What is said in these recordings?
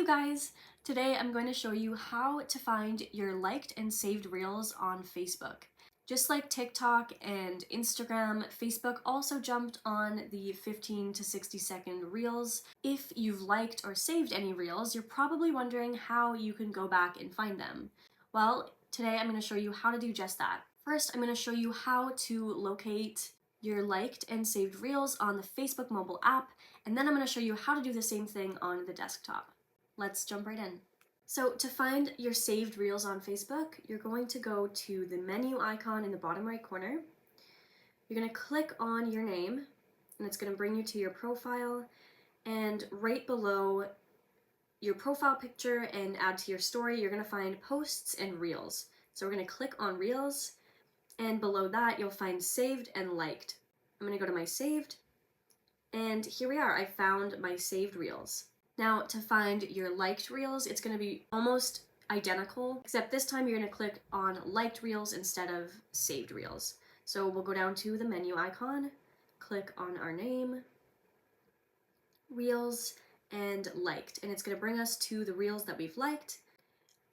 guys! Today I'm going to show you how to find your liked and saved reels on Facebook. Just like TikTok and Instagram, Facebook also jumped on the 15 to 60-second reels. If you've liked or saved any reels, you're probably wondering how you can go back and find them. Well, today I'm going to show you how to do just that. First, I'm going to show you how to locate your liked and saved reels on the Facebook mobile app, and then I'm going to show you how to do the same thing on the desktop. Let's jump right in. So to find your saved reels on Facebook, you're going to go to the menu icon in the bottom right corner. You're going to click on your name, and it's going to bring you to your profile, and right below your profile picture and add to your story, you're going to find posts and reels. So we're going to click on reels, and below that you'll find saved and liked. I'm going to go to my saved, and here we are. I found my saved reels. Now to find your liked reels, it's going to be almost identical, except this time you're going to click on liked reels instead of saved reels. So we'll go down to the menu icon, click on our name, reels, and liked, and it's going to bring us to the reels that we've liked.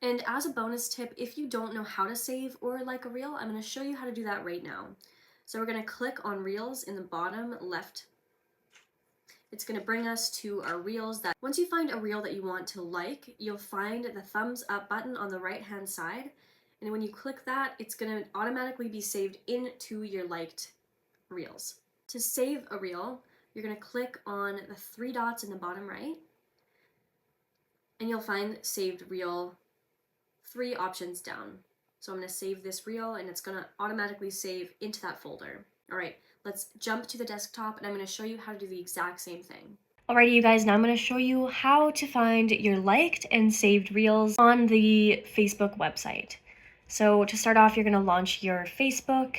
And as a bonus tip, if you don't know how to save or like a reel, I'm going to show you how to do that right now. So we're going to click on reels in the bottom left. It's going to bring us to our reels. That once you find a reel that you want to like, you'll find the thumbs up button on the right hand side, and when you click that, it's going to automatically be saved into your liked reels. To save a reel, you're going to click on the three dots in the bottom right, and you'll find saved reel 3 options down. So I'm going to save this reel, and it's going to automatically save into that folder. All right, let's jump to the desktop, and I'm going to show you how to do the exact same thing. Alrighty, you guys, now I'm going to show you how to find your liked and saved reels on the Facebook website. So to start off, you're going to launch your Facebook,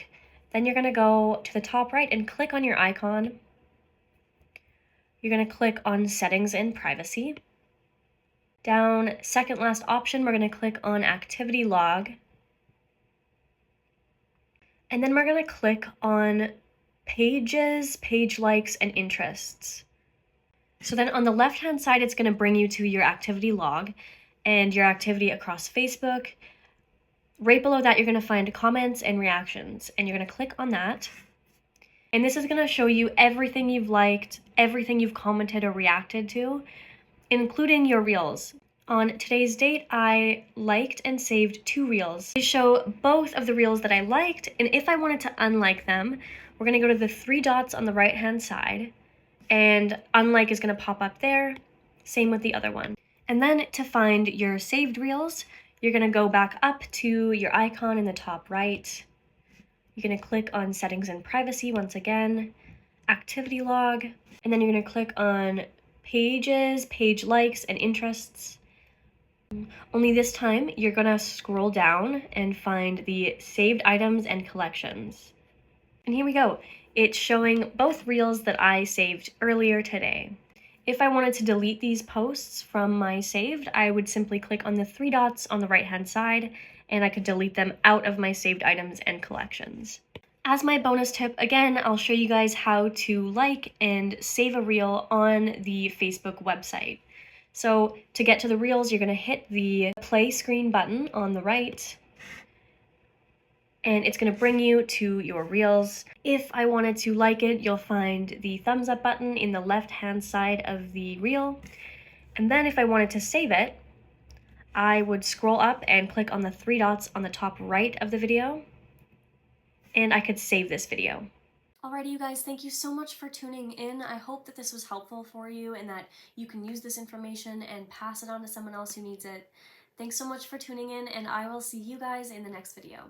then you're going to go to the top right and click on your icon. You're going to click on Settings and Privacy. Down, second last option, we're going to click on Activity Log. And then we're going to click on Pages, Page Likes, and Interests. So then on the left-hand side, it's going to bring you to your activity log and your activity across Facebook. Right below that, you're going to find comments and reactions, and you're going to click on that. And this is going to show you everything you've liked, everything you've commented or reacted to, including your reels. On today's date, I liked and saved 2 reels. They show both of the reels that I liked, and if I wanted to unlike them, we're going to go to the 3 dots on the right-hand side, and unlike is going to pop up there. Same with the other one. And then to find your saved reels, you're going to go back up to your icon in the top right. You're going to click on Settings and Privacy once again, Activity Log, and then you're going to click on Pages, Page Likes, and Interests. Only this time, you're going to scroll down and find the saved items and collections. And here we go. It's showing both reels that I saved earlier today. If I wanted to delete these posts from my saved, I would simply click on the 3 dots on the right-hand side, and I could delete them out of my saved items and collections. As my bonus tip, again, I'll show you guys how to like and save a reel on the Facebook website. So to get to the reels, you're going to hit the play screen button on the right, and it's going to bring you to your reels. If I wanted to like it, you'll find the thumbs up button in the left-hand side of the reel. And then if I wanted to save it, I would scroll up and click on the 3 dots on the top right of the video, and I could save this video. Alrighty, you guys, thank you so much for tuning in. I hope that this was helpful for you and that you can use this information and pass it on to someone else who needs it. Thanks so much for tuning in, and I will see you guys in the next video.